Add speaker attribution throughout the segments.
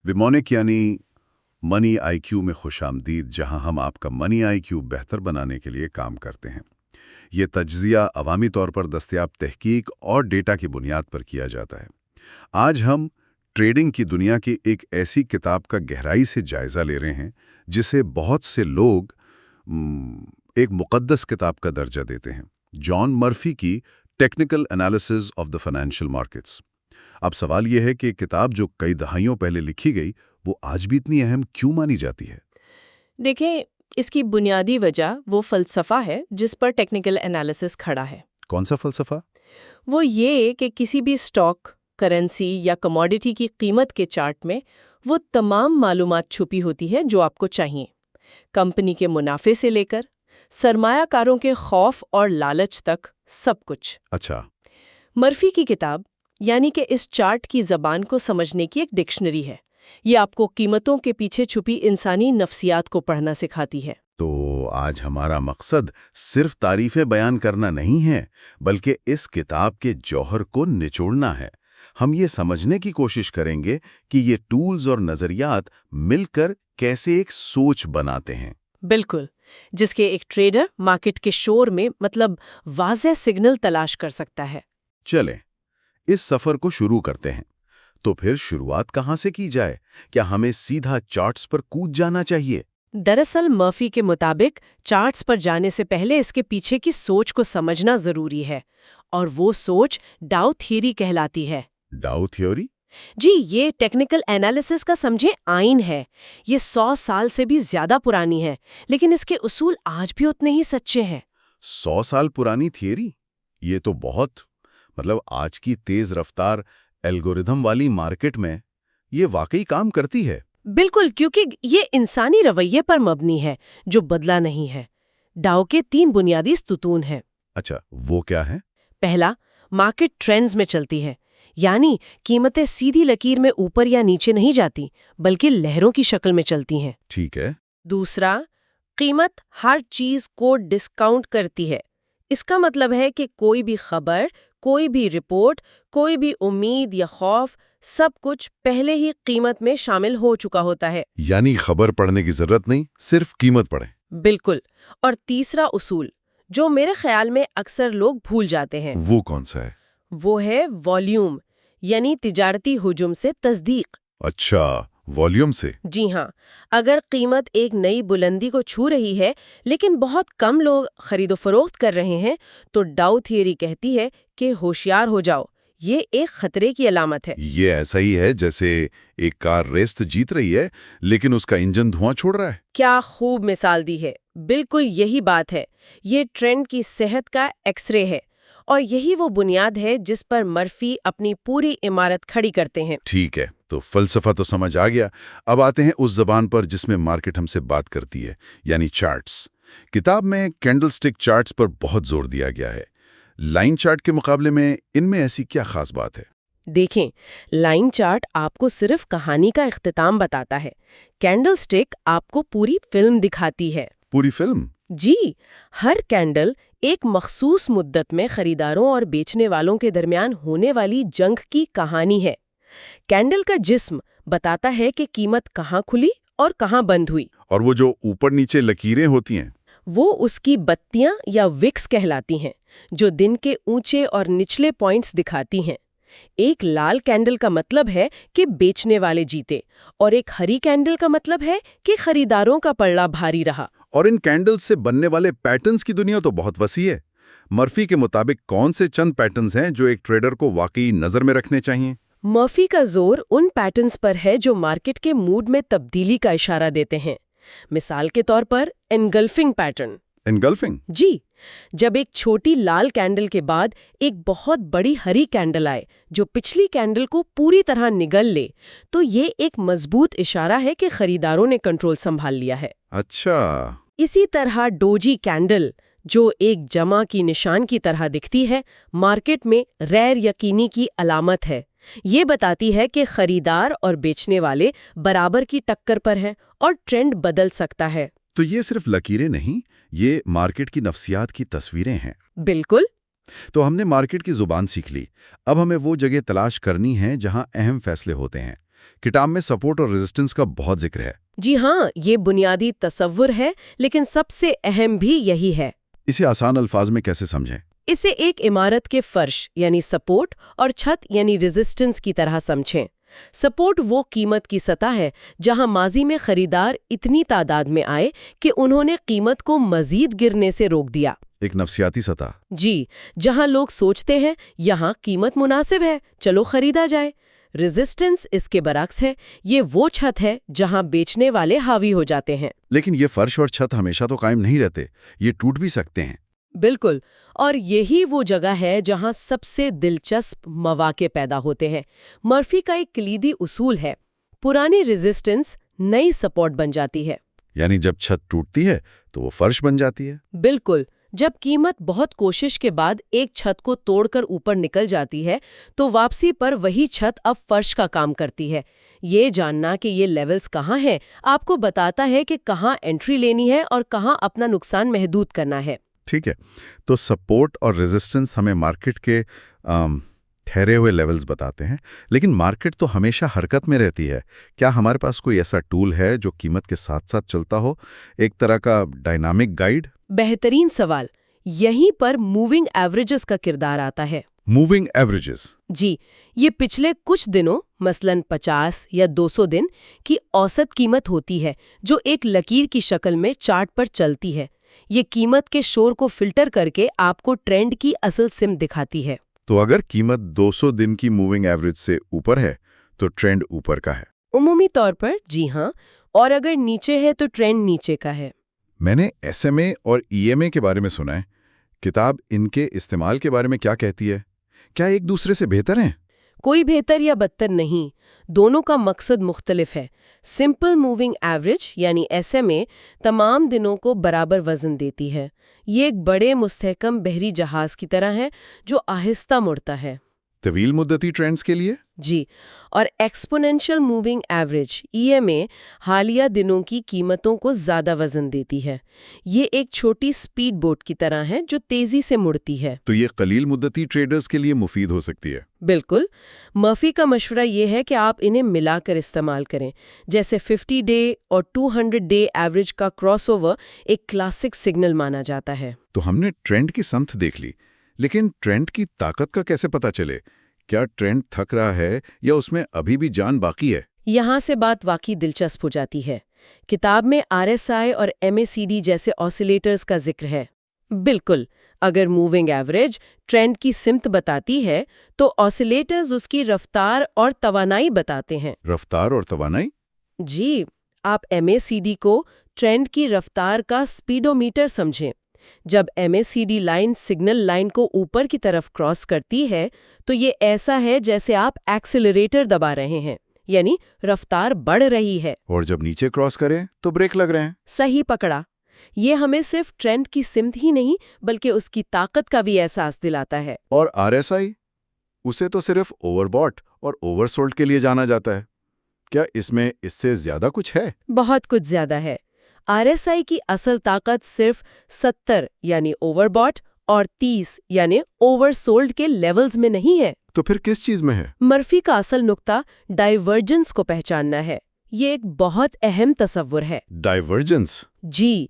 Speaker 1: विमोनिक यानी money IQ में खुशामदीद, जहां हम आपका मनी आईक्यू बेहतर बनाने के लिए काम करते हैं। ये तज्जिया अवामी तौर पर दस्तयाब तहकीक और डेटा की बुनियाद पर किया जाता है। आज हम ट्रेडिंग की दुनिया की एक ऐसी किताब का गहराई से जायजा ले रहे हैं जिसे बहुत से लोग एक मुक़द्दस किताब का दर्जा देते हैं, जॉन मर्फी की technical analysis of the financial markets. अब सवाल यह है कि किताब जो कई दहाइयों पहले लिखी गई, वो आज भी इतनी अहम क्यों मानी जाती है?
Speaker 2: देखें, इसकी बुनियादी वजह वो फलसफा है जिस पर टेक्निकल एनालिसिस खड़ा है।
Speaker 1: कौन सा फलसफा?
Speaker 2: वो ये कि किसी भी स्टॉक, करेंसी या कमोडिटी की कीमत के चार्ट में वो तमाम मालूमात छुपी होती है जो आपको चाहिए। कंपनी के मुनाफे से लेकर सरमायाकारों के खौफ और लालच तक, सब कुछ।
Speaker 1: अच्छा।
Speaker 2: मर्फी की किताब यानी कि इस चार्ट की ज़बान को समझने की एक डिक्शनरी है। ये आपको कीमतों के पीछे छुपी इंसानी नफ्सियात को पढ़ना सिखाती है।
Speaker 1: तो आज हमारा मकसद सिर्फ तारीफें बयान करना नहीं है, बल्कि इस किताब के जौहर को निचोड़ना है। हम ये समझने की कोशिश करेंगे कि ये टूल्स और नजरियात मिलकर कैसे एक सोच बनाते हैं।
Speaker 2: बिल्कुल, जिसके एक ट्रेडर मार्केट के शोर में वाज़ेह सिग्नल तलाश कर सकता है।
Speaker 1: चलें, इस सफर को शुरू करते हैं। तो फिर शुरुआत कहाँ से की जाए? क्या हमें सीधा चार्ट्स पर कूद जाना चाहिए?
Speaker 2: दरअसल मर्फी के मुताबिक चार्ट्स पर जाने से पहले इसके पीछे की सोच को समझना जरूरी है, और वो सोच डाउ थ्योरी कहलाती है।
Speaker 1: डाउ थ्योरी?
Speaker 2: जी, ये टेक्निकल एनालिसिस का समझे आइन है। ये 100 साल से भी ज्यादा पुरानी है, लेकिन इसके उसूल आज भी उतने ही सच्चे हैं।
Speaker 1: 100 साल पुरानी थियरी? ये तो बहुत आज की तेज रफ्तार एल्गोरिथम वाली मार्केट में ये वाकई काम करती है।
Speaker 2: बिल्कुल, क्योंकि ये इंसानी रवैये पर मबनी है जो बदला नहीं है। डाउ के 3 बुनियादी स्तुतून हैं।
Speaker 1: अच्छा, वो क्या है?
Speaker 2: पहला, मार्केट ट्रेंड्स में चलती है, यानी कीमतें सीधी लकीर में ऊपर या नीचे नहीं जाती, बल्कि लहरों की शक्ल में चलती हैं।
Speaker 1: ठीक है।
Speaker 2: दूसरा, कीमत हर चीज को डिस्काउंट करती है। इसका मतलब है कि कोई भी खबर, कोई भी रिपोर्ट, कोई भी उम्मीद या खौफ, सब कुछ पहले ही कीमत में शामिल हो चुका होता है।
Speaker 1: यानी खबर पढ़ने की जरूरत नहीं, सिर्फ कीमत पढ़ें।
Speaker 2: बिल्कुल। और तीसरा उसूल, जो मेरे ख्याल में अक्सर लोग भूल जाते हैं,
Speaker 1: वो कौन सा है?
Speaker 2: वो है वॉल्यूम, यानी तिजारती हुजूम से तस्दीक।
Speaker 1: अच्छा, वॉल्यूम से?
Speaker 2: जी हाँ, अगर कीमत एक नई बुलंदी को छू रही है लेकिन बहुत कम लोग खरीदो फरोख्त कर रहे हैं, तो डाउ थियरी कहती है कि होशियार हो जाओ, ये एक खतरे की अलामत है।
Speaker 1: ये ऐसा ही है जैसे एक कार रेस तो जीत रही है, लेकिन उसका इंजन धुआं छोड़ रहा है।
Speaker 2: क्या खूब मिसाल दी है। बिल्कुल यही बात है। ये ट्रेंड की सेहत का एक्सरे है, और यही वो बुनियाद है जिस पर मर्फी अपनी पूरी इमारत खड़ी करते हैं।
Speaker 1: ठीक है, तो फलसफा तो समझ आ गया। अब आते हैं उस जबान पर जिसमें मार्केट हमसे बात करती है, यानी चार्ट्स। किताब में कैंडलस्टिक चार्ट्स पर बहुत जोर दिया गया है। लाइन चार्ट के मुकाबले में इनमें ऐसी क्या खास बात है?
Speaker 2: देखें, लाइन चार्ट आपको सिर्फ कहानी का इख्तिताम बताता है। कैंडलस्टिक आपको पूरी फिल्म दिखाती है।
Speaker 1: पूरी फिल्म?
Speaker 2: जी, हर कैंडल एक मखसूस मुद्दत में खरीदारों और बेचने वालों के दरमियान होने वाली जंग की कहानी है। कैंडल का जिस्म बताता है कि कीमत कहाँ खुली और कहाँ बंद हुई।
Speaker 1: और वो जो ऊपर नीचे लकीरें होती हैं,
Speaker 2: वो उसकी बत्तियां या विक्स कहलाती हैं, जो दिन के ऊंचे और निचले पॉइंट्स दिखाती हैं। एक लाल कैंडल का मतलब है कि बेचने वाले जीते, और एक हरी कैंडल का मतलब है कि खरीदारों का पल्ला भारी रहा।
Speaker 1: और इन कैंडल्स से बनने वाले पैटर्न्स की दुनिया तो बहुत वसी है। मर्फी के मुताबिक कौन से चंद पैटर्न्स हैं जो एक ट्रेडर को वाकई नजर में रखने चाहिए?
Speaker 2: मर्फी का जोर उन पैटर्न्स पर है जो मार्केट के मूड में तब्दीली का इशारा देते हैं। मिसाल के तौर पर एनगल्फिंग पैटर्न।
Speaker 1: एनगल्फिंग?
Speaker 2: जी, जब एक छोटी लाल कैंडल के बाद एक बहुत बड़ी हरी कैंडल आए जो पिछली कैंडल को पूरी तरह निगल ले, तो ये एक मजबूत इशारा है कि खरीदारों ने कंट्रोल संभाल लिया है।
Speaker 1: अच्छा।
Speaker 2: इसी तरह डोजी कैंडल, जो एक जमा की निशान की तरह दिखती है, मार्केट में गैर यकीनी की अलामत है। ये बताती है कि खरीदार और बेचने वाले बराबर की टक्कर पर हैं और ट्रेंड बदल सकता है।
Speaker 1: तो ये सिर्फ लकीरें नहीं, ये मार्केट की नफ्सियात की तस्वीरें हैं।
Speaker 2: बिल्कुल।
Speaker 1: तो हमने मार्केट की जुबान सीख ली। अब हमें वो जगह तलाश करनी है जहां अहम फैसले होते हैं। किताब में सपोर्ट और रेजिस्टेंस का बहुत जिक्र है।
Speaker 2: जी हाँ, ये बुनियादी तसव्वुर है, लेकिन सबसे अहम भी यही है।
Speaker 1: इसे आसान अल्फाज में कैसे समझें?
Speaker 2: इसे एक इमारत के फर्श यानी सपोर्ट और छत यानी रेजिस्टेंस की तरह समझें। सपोर्ट वो कीमत की सतह है जहां माजी में खरीदार इतनी तादाद में आए कि उन्होंने कीमत को मजीद गिरने से रोक दिया।
Speaker 1: एक नफसियाती सतह।
Speaker 2: जी, जहां लोग सोचते हैं यहाँ कीमत मुनासिब है, चलो खरीदा जाए। रेजिस्टेंस इसके बरक्स है, ये वो छत है जहां बेचने वाले हावी हो जाते हैं।
Speaker 1: लेकिन ये फर्श और छत हमेशा तो कायम नहीं रहते, ये टूट भी सकते हैं।
Speaker 2: बिल्कुल, और यही वो जगह है जहां सबसे दिलचस्प मौके पैदा होते हैं। मर्फी का एक कलीदी उसूल है, पुरानी रेजिस्टेंस नई सपोर्ट बन जाती है।
Speaker 1: यानी जब छत टूटती है तो वो फर्श बन जाती है।
Speaker 2: बिल्कुल, जब कीमत बहुत कोशिश के बाद एक छत को तोड़कर ऊपर निकल जाती है तो वापसी पर वही छत अब फर्श का काम करती है। ये जानना कि ये लेवल्स कहाँ हैं आपको बताता है कि कहाँ एंट्री लेनी है और कहाँ अपना नुकसान महदूद करना है।
Speaker 1: ठीक है, तो सपोर्ट और रेजिस्टेंस हमें मार्केट के ठहरे हुए लेवल्स बताते हैं, लेकिन मार्केट तो हमेशा हरकत में रहती है। क्या हमारे पास कोई ऐसा टूल है जो कीमत के साथ साथ चलता हो, एक तरह का डायनामिक गाइड?
Speaker 2: बेहतरीन सवाल। यहीं पर मूविंग एवरेजेस का किरदार आता है।
Speaker 1: Moving averages?
Speaker 2: जी, ये पिछले कुछ दिनों मसलन 50 या 200 दिन की औसत कीमत होती है जो एक लकीर की शक्ल में चार्ट पर चलती है। ये कीमत के शोर को फिल्टर करके आपको ट्रेंड की असल सिम दिखाती है।
Speaker 1: तो अगर कीमत 200 दिन की मूविंग एवरेज से ऊपर है तो ट्रेंड ऊपर का है?
Speaker 2: उमूमी तौर पर जी हाँ, और अगर नीचे है तो ट्रेंड नीचे का है।
Speaker 1: मैंने SMA और EMA के बारे में सुना है। किताब इनके इस्तेमाल के बारे में क्या कहती है? क्या एक दूसरे से बेहतर हैं?
Speaker 2: कोई बेहतर या बदतर नहीं, दोनों का मकसद मुख्तलिफ है। सिंपल मूविंग एवरेज यानी SMA तमाम दिनों को बराबर वजन देती है। ये एक बड़े मुस्तहकम बहरी जहाज की तरह है जो आहिस्ता मुड़ता है।
Speaker 1: तवील मुद्दती ट्रेंड्स के लिए?
Speaker 2: जी, और एक्सपोनेंशियल मूविंग एवरेज EMA हालिया दिनों की कीमतों को ज़्यादा वजन देती है। ये एक छोटी स्पीड बोट की तरह है जो तेज़ी से मुड़ती है।
Speaker 1: तो ये कलील मुद्दती ट्रेडर्स के लिए मुफीद हो सकती है?
Speaker 2: बिल्कुल। मर्फी का मशवरा ये है कि आप इन्हें मिलाकर इस्तेमाल करें। जैसे 50 डे और 200 डे एवरेज का क्रॉसओवर एक क्लासिक सिग्नल माना जाता है।
Speaker 1: तो हमने ट्रेंड की समत देख ली, लेकिन ट्रेंड की ताकत का कैसे पता चले? क्या ट्रेंड थक रहा है या उसमें अभी भी जान बाकी है?
Speaker 2: यहाँ से बात वाकई दिलचस्प हो जाती है। किताब में RSI और MACD जैसे ऑसिलेटर्स का जिक्र है। बिल्कुल, अगर मूविंग एवरेज ट्रेंड की सिमत बताती है तो ऑसिलेटर्स उसकी रफ्तार और तवानाई बताते हैं।
Speaker 1: रफ्तार और तवानाई?
Speaker 2: जी, आप MACD को ट्रेंड की रफ्तार का स्पीडोमीटर समझें। जब MACD लाइन सिग्नल लाइन को ऊपर की तरफ क्रॉस करती है तो ये ऐसा है जैसे आप एक्सेलरेटर दबा रहे हैं, यानी रफ्तार बढ़ रही है।
Speaker 1: और जब नीचे क्रॉस करें तो ब्रेक लग रहे हैं।
Speaker 2: सही पकड़ा। ये हमें सिर्फ ट्रेंड की सिमत ही नहीं बल्कि उसकी ताकत का भी एहसास दिलाता है।
Speaker 1: और RSI? उसे तो सिर्फ ओवरबॉट और ओवरसोल्ड के लिए जाना जाता है। क्या इसमें इससे ज्यादा कुछ है?
Speaker 2: बहुत कुछ ज्यादा है। RSI की असल ताकत सिर्फ 70 यानी ओवरबॉट और 30 यानी ओवरसोल्ड के लेवल्स में नहीं है।
Speaker 1: तो फिर किस चीज में है?
Speaker 2: मर्फी का असल नुक्ता डाइवर्जेंस को पहचानना है। ये एक बहुत अहम तस्वुर है।
Speaker 1: डाइवर्जेंस?
Speaker 2: जी,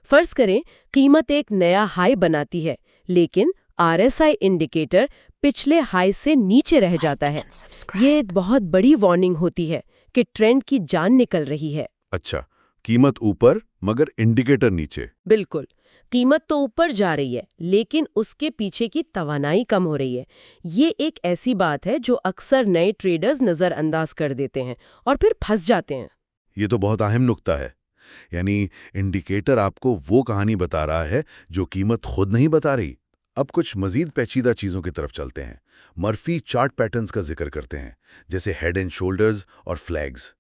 Speaker 2: फर्ज करें कीमत एक नया हाई बनाती है, लेकिन RSI इंडिकेटर पिछले हाई से नीचे रह जाता है। ये एक बहुत बड़ी वार्निंग होती है कि ट्रेंड की जान निकल रही है।
Speaker 1: अच्छा, कीमत ऊपर मगर इंडिकेटर नीचे।
Speaker 2: बिल्कुल, कीमत तो ऊपर जा रही है लेकिन उसके पीछे की तवानाई कम हो रही है। ये एक ऐसी बात है जो अक्सर नए ट्रेडर्स नज़रअंदाज कर देते हैं और फिर फंस जाते हैं।
Speaker 1: ये तो बहुत अहम नुक्ता है। यानी इंडिकेटर आपको वो कहानी बता रहा है जो कीमत खुद नहीं बता रही। अब कुछ मजीद पेचीदा चीज़ों की तरफ चलते हैं। मर्फी चार्ट पैटर्न्स का जिक्र करते हैं, जैसे हेड एंड शोल्डर्स और फ्लैग्स।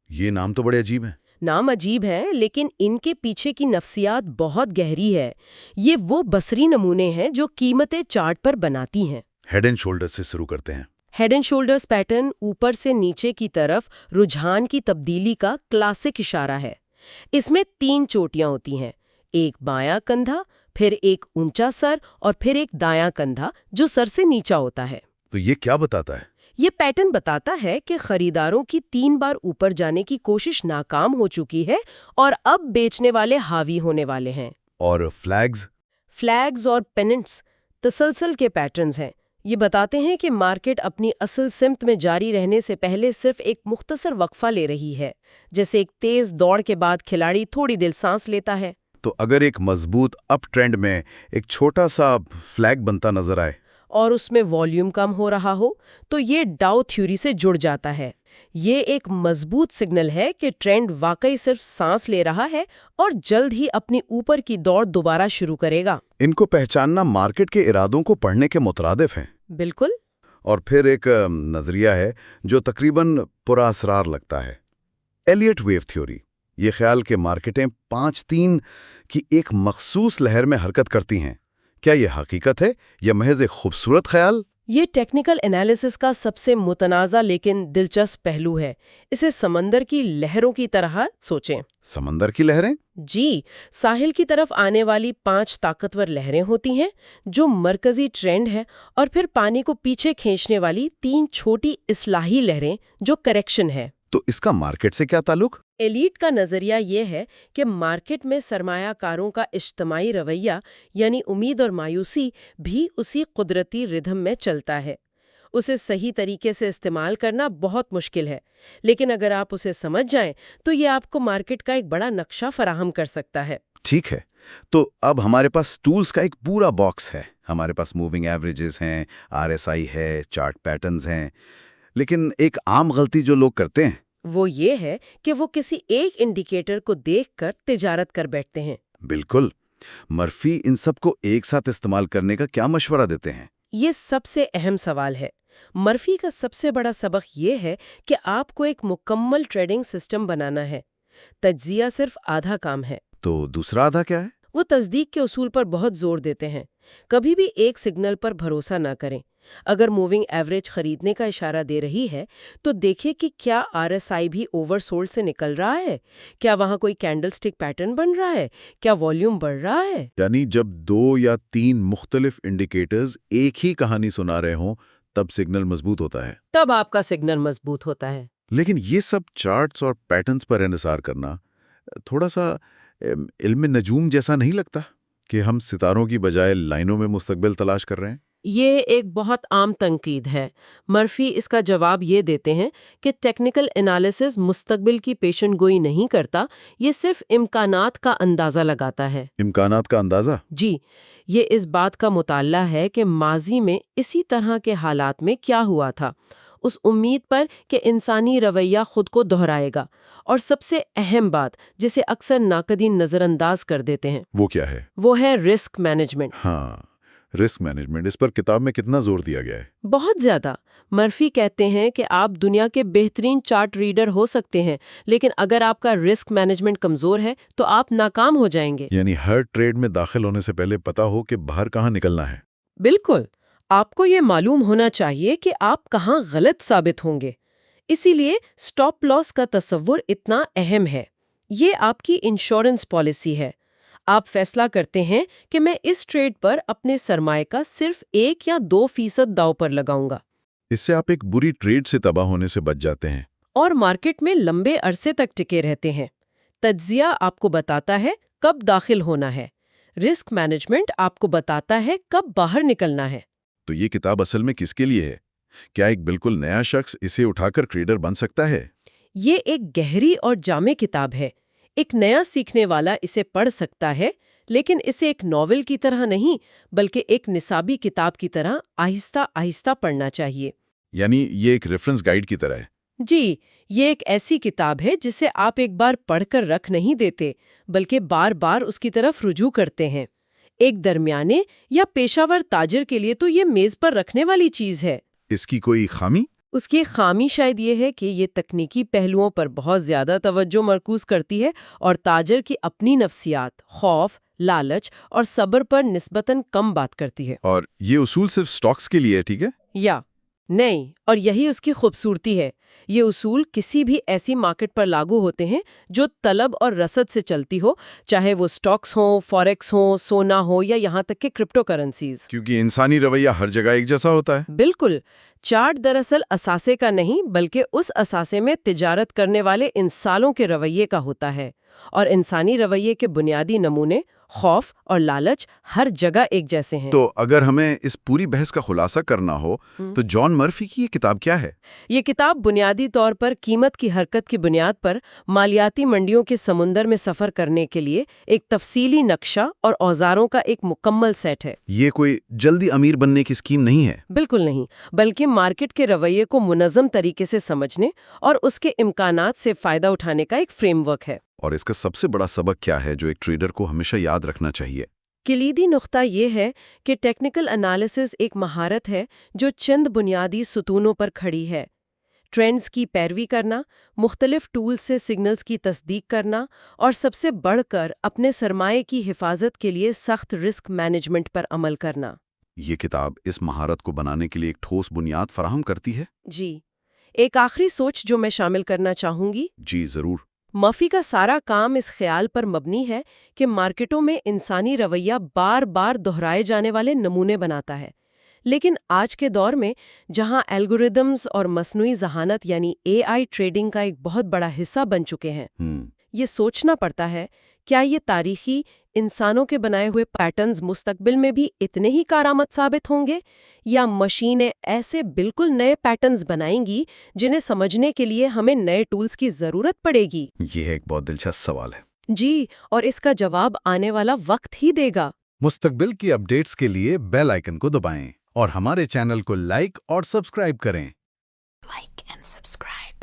Speaker 1: ये नाम तो बड़े अजीब हैं।
Speaker 2: नाम अजीब है लेकिन इनके पीछे की नफ्सियात बहुत गहरी है। ये वो बसरी नमूने हैं जो कीमतें चार्ट पर बनाती हैं।
Speaker 1: हेड एंड शोल्डर्स से शुरू करते हैं।
Speaker 2: हेड एंड शोल्डर्स पैटर्न ऊपर से नीचे की तरफ रुझान की तब्दीली का क्लासिक इशारा है। इसमें 3 चोटियां होती हैं, एक बायां कंधा, फिर एक ऊंचा सर और फिर एक दायां कंधा जो सर से नीचा होता है।
Speaker 1: तो ये क्या बताता है?
Speaker 3: یہ پیٹرن بتاتا ہے کہ خریداروں کی 3 بار اوپر جانے کی کوشش ناکام ہو چکی ہے اور اب بیچنے والے حاوی ہونے والے ہیں۔
Speaker 1: اور
Speaker 3: فلیگز اور پیننٹس تسلسل کے پیٹرنز ہیں۔ یہ بتاتے ہیں کہ مارکیٹ اپنی اصل سمت میں جاری رہنے سے پہلے صرف ایک مختصر وقفہ لے رہی ہے، جیسے ایک تیز دوڑ کے بعد کھلاڑی تھوڑی دل سانس لیتا ہے۔
Speaker 1: تو اگر ایک مضبوط اپ ٹرینڈ میں ایک چھوٹا سا فلیگ بنتا نظر آئے
Speaker 3: اور اس میں والیوم کم ہو رہا ہو تو یہ ڈاؤ تھیوری سے جڑ جاتا ہے۔ یہ ایک مضبوط سگنل ہے کہ ٹرینڈ واقعی صرف سانس لے رہا ہے اور جلد ہی اپنی اوپر کی دوڑ دوبارہ شروع کرے گا۔
Speaker 1: ان کو پہچاننا مارکیٹ کے ارادوں کو پڑھنے کے مترادف ہیں۔
Speaker 3: بالکل۔
Speaker 1: اور پھر ایک نظریہ ہے جو تقریباً پرا اسرار لگتا ہے، ایلیٹ ویو تھیوری۔ یہ خیال کہ مارکیٹیں 5-3 کی ایک مخصوص لہر میں حرکت کرتی ہیں، کیا یہ حقیقت ہے یا محض ایک خوبصورت خیال؟
Speaker 3: یہ ٹیکنیکل انالیسس کا سب سے متنازع لیکن دلچسپ پہلو ہے۔ اسے سمندر کی لہروں کی طرح سوچیں۔
Speaker 1: سمندر کی لہریں؟
Speaker 3: جی، ساحل کی طرف آنے والی 5 طاقتور لہریں ہوتی ہیں جو مرکزی ٹرینڈ ہے، اور پھر پانی کو پیچھے کھینچنے والی 3 چھوٹی اصلاحی لہریں جو کریکشن ہے۔
Speaker 1: تو اس کا مارکیٹ سے کیا تعلق؟
Speaker 3: ایلیٹ کا نظریہ یہ ہے کہ مارکیٹ میں سرمایہ کاروں کا اجتماعی رویہ یعنی امید اور مایوسی بھی اسی قدرتی ردھم میں چلتا ہے۔ اسے صحیح طریقے سے استعمال کرنا بہت مشکل ہے، لیکن اگر آپ اسے سمجھ جائیں تو یہ آپ کو مارکیٹ کا ایک بڑا نقشہ فراہم کر سکتا ہے۔
Speaker 1: ٹھیک ہے، تو اب ہمارے پاس ٹولز کا ایک پورا باکس ہے۔ ہمارے پاس موونگ ایوریجز ہیں، RSI ہے، چارٹ پیٹرنز ہیں، لیکن ایک عام غلطی جو لوگ کرتے ہیں
Speaker 3: وہ یہ ہے کہ وہ کسی ایک انڈیکیٹر کو دیکھ کر تجارت کر بیٹھتے ہیں۔
Speaker 1: بالکل۔ مرفی ان سب کو ایک ساتھ استعمال کرنے کا کیا مشورہ دیتے ہیں؟
Speaker 3: یہ سب سے اہم سوال ہے۔ مرفی کا سب سے بڑا سبق یہ ہے کہ آپ کو ایک مکمل ٹریڈنگ سسٹم بنانا ہے۔ تجزیہ صرف آدھا کام ہے۔
Speaker 1: تو دوسرا آدھا کیا ہے؟
Speaker 3: وہ تصدیق کے اصول پر بہت زور دیتے ہیں۔ کبھی بھی ایک سگنل پر بھروسہ نہ کریں۔ اگر موونگ ایوریج خریدنے کا اشارہ دے رہی ہے تو دیکھیں کہ کیا RSI بھی اوور سولڈ سے نکل رہا ہے، کیا وہاں کوئی کینڈل سٹک پیٹرن بن رہا ہے، کیا والیوم بڑھ رہا ہے۔
Speaker 1: یعنی جب 2 یا 3 مختلف انڈیکیٹرز ایک ہی کہانی سنا رہے ہوں تب سگنل مضبوط ہوتا ہے۔
Speaker 3: تب آپ کا سگنل مضبوط ہوتا ہے۔
Speaker 1: لیکن یہ سب چارٹس اور پیٹرنز پر انحصار کرنا تھوڑا سا علم نجوم جیسا نہیں لگتا کہ ہم ستاروں کی بجائے لائنوں میں مستقبل تلاش کر رہے ہیں؟
Speaker 3: یہ ایک بہت عام تنقید ہے۔ مرفی اس کا جواب یہ دیتے ہیں کہ ٹیکنیکل انالیسس مستقبل کی پیشن گوئی نہیں کرتا، یہ صرف امکانات کا اندازہ لگاتا ہے۔
Speaker 1: امکانات کا اندازہ؟
Speaker 3: جی، یہ اس بات کا مطالعہ ہے کہ ماضی میں اسی طرح کے حالات میں کیا ہوا تھا، اس امید پر کہ انسانی رویہ خود کو دہرائے گا، اور سب سے اہم بات جسے اکثر ناقدین نظر انداز کر دیتے ہیں
Speaker 1: وہ کیا ہے؟
Speaker 3: وہ ہے رسک مینجمنٹ۔
Speaker 1: ہاں، رسک مینجمنٹ، اس پر کتاب میں کتنا زور دیا گیا ہے؟
Speaker 3: بہت زیادہ۔ مرفی کہتے ہیں کہ آپ دنیا کے بہترین چارٹ ریڈر ہو سکتے ہیں، لیکن اگر آپ کا رسک مینجمنٹ کمزور ہے تو آپ ناکام ہو جائیں گے۔
Speaker 1: یعنی ہر ٹریڈ میں داخل ہونے سے پہلے پتا ہو کہ باہر کہاں نکلنا ہے۔
Speaker 3: بالکل، آپ کو یہ معلوم ہونا چاہیے کہ آپ کہاں غلط ثابت ہوں گے۔ اسی لیے سٹاپ لاس کا تصور اتنا اہم ہے۔ یہ آپ کی انشورنس پالیسی ہے۔ آپ فیصلہ کرتے ہیں کہ میں اس ٹریڈ پر اپنے سرمایہ کا صرف 1 یا 2% داؤ پر لگاؤں گا۔
Speaker 1: اس سے آپ ایک بری ٹریڈ سے تباہ ہونے سے بچ جاتے ہیں
Speaker 3: اور مارکیٹ میں لمبے عرصے تک ٹکے رہتے ہیں۔ تجزیہ آپ کو بتاتا ہے کب داخل ہونا ہے، رسک مینجمنٹ آپ کو بتاتا ہے کب باہر نکلنا ہے۔
Speaker 1: تو یہ کتاب اصل میں کس کے لیے ہے؟ کیا ایک بالکل نیا شخص اسے اٹھا کر ٹریڈر بن سکتا ہے؟
Speaker 3: یہ ایک گہری اور جامع کتاب ہے۔ ایک نیا سیکھنے والا اسے پڑھ سکتا ہے، لیکن اسے ایک ناول کی طرح نہیں بلکہ ایک نصابی کتاب کی طرح آہستہ آہستہ پڑھنا چاہیے۔
Speaker 1: یعنی یہ ایک ریفرنس گائیڈ کی طرح ہے؟
Speaker 3: جی، یہ ایک ایسی کتاب ہے جسے آپ ایک بار پڑھ کر رکھ نہیں دیتے بلکہ بار بار اس کی طرف رجوع کرتے ہیں۔ ایک درمیانے یا پیشہ ور تاجر کے لیے تو یہ میز پر رکھنے والی چیز ہے۔
Speaker 1: اس کی کوئی خامی؟
Speaker 3: اس کی خامی شاید یہ ہے کہ یہ تکنیکی پہلوؤں پر بہت زیادہ توجہ مرکوز کرتی ہے اور تاجر کی اپنی نفسیات، خوف، لالچ اور صبر پر نسبتاً کم بات کرتی ہے۔
Speaker 1: اور یہ اصول صرف سٹاکس کے لیے ہے، ٹھیک ہے؟
Speaker 3: یا نہیں، اور یہی اس کی خوبصورتی ہے۔ یہ اصول کسی بھی ایسی مارکیٹ پر لاگو ہوتے ہیں جو طلب اور رسد سے چلتی ہو، چاہے وہ سٹاکس ہوں، فوریکس ہوں، سونا ہو یا یہاں تک کہ کرپٹو کرنسیز۔
Speaker 1: کیونکہ انسانی رویہ ہر جگہ ایک جیسا ہوتا ہے۔
Speaker 3: بالکل، چارٹ دراصل اثاثے کا نہیں بلکہ اس اثاثے میں تجارت کرنے والے انسانوں کے رویے کا ہوتا ہے، اور انسانی رویے کے بنیادی نمونے خوف اور لالچ ہر جگہ ایک جیسے ہیں۔
Speaker 1: تو اگر ہمیں اس پوری بحث کا خلاصہ کرنا ہو تو جان مرفی کی یہ کتاب کیا ہے؟
Speaker 3: یہ کتاب بنیادی طور پر قیمت کی حرکت کی بنیاد پر مالیاتی منڈیوں کے سمندر میں سفر کرنے کے لیے ایک تفصیلی نقشہ اور اوزاروں کا ایک مکمل سیٹ ہے۔
Speaker 1: یہ کوئی جلدی امیر بننے کی اسکیم نہیں ہے۔
Speaker 3: بالکل نہیں، بلکہ مارکیٹ کے رویے کو منظم طریقے سے سمجھنے اور اس کے امکانات سے فائدہ اٹھانے کا ایک فریم ورک ہے۔
Speaker 1: اور اس کا سب سے بڑا سبق کیا ہے جو ایک ٹریڈر کو ہمیشہ یاد رکھنا چاہیے؟
Speaker 3: کلیدی نقطہ یہ ہے کہ ٹیکنیکل انالیسس ایک مہارت ہے جو چند بنیادی ستونوں پر کھڑی ہے: ٹرینڈز کی پیروی کرنا، مختلف ٹولز سے سگنلز کی تصدیق کرنا، اور سب سے بڑھ کر اپنے سرمایے کی حفاظت کے لیے سخت رسک مینجمنٹ پر عمل کرنا۔
Speaker 1: یہ کتاب اس مہارت کو بنانے کے لیے ایک ٹھوس بنیاد فراہم کرتی ہے؟
Speaker 3: جی، ایک آخری سوچ جو میں شامل کرنا چاہوں گی۔
Speaker 1: جی ضرور۔
Speaker 3: مرفی کا سارا کام اس خیال پر مبنی ہے کہ مارکیٹوں میں انسانی رویہ بار بار دہرائے جانے والے نمونے بناتا ہے، لیکن آج کے دور میں جہاں الگوریدمز اور مصنوعی ذہانت یعنی AI ٹریڈنگ کا ایک بہت بڑا حصہ بن چکے ہیں، یہ سوچنا پڑتا ہے کیا یہ تاریخی انسانوں کے بنائے ہوئے پیٹرنز مستقبل میں بھی اتنے ہی کارآمد ثابت ہوں گے، یا مشینیں ایسے بالکل نئے پیٹرنز بنائیں گی جنہیں سمجھنے کے لیے ہمیں نئے ٹولز کی ضرورت پڑے گی؟
Speaker 1: یہ ایک بہت دلچسپ سوال ہے۔
Speaker 3: جی، اور اس کا جواب آنے والا وقت ہی دے گا۔
Speaker 1: مستقبل کی اپڈیٹس کے لیے بیل آئیکن کو دبائیں اور ہمارے چینل کو لائک اور سبسکرائب کریں۔
Speaker 4: Like and subscribe.